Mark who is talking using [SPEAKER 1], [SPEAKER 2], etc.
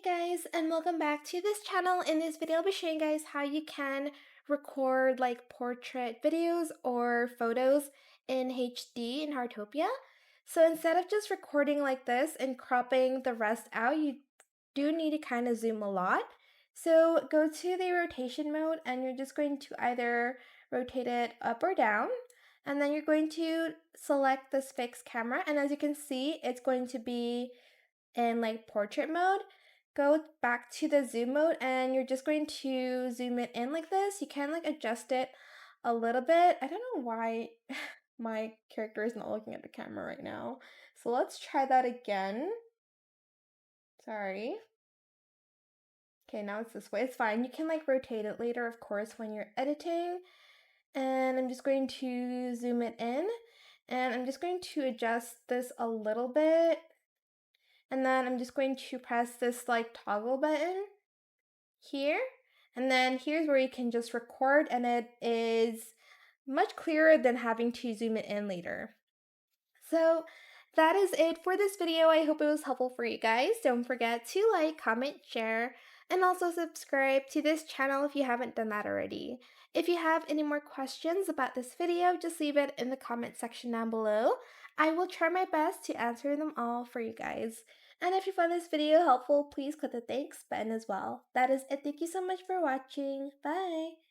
[SPEAKER 1] guys, and welcome back to this channel. In this video I'll be showing you guys how you can record like portrait videos or photos in HD in Heartopia. So instead of just recording like this and cropping the rest out, you do need to kind of zoom a lot. So go to the rotation mode and you're just going to either rotate it up or down, and then you're going to select this fixed camera, and as you can see it's going to be in like portrait mode. Go back to the zoom mode and you're just going to zoom it in like this. You can like adjust it a little bit. I don't know why my character is not looking at the camera right now. So let's try that again. Sorry. Okay, now it's this way. It's fine. You can like rotate it later, of course, when you're editing. And I'm just going to zoom it in. And I'm just going to adjust this a little bit. And then I'm just going to press this like toggle button here. And then here's where you can just record, and it is much clearer than having to zoom it in later. So that is it for this video. I hope it was helpful for you guys. Don't forget to like, comment, share, and also subscribe to this channel if you haven't done that already. If you have any more questions about this video, just leave it in the comment section down below. I will try my best to answer them all for you guys. And if you found this video helpful, please click the thanks button as well. That is it. Thank you so much for watching. Bye!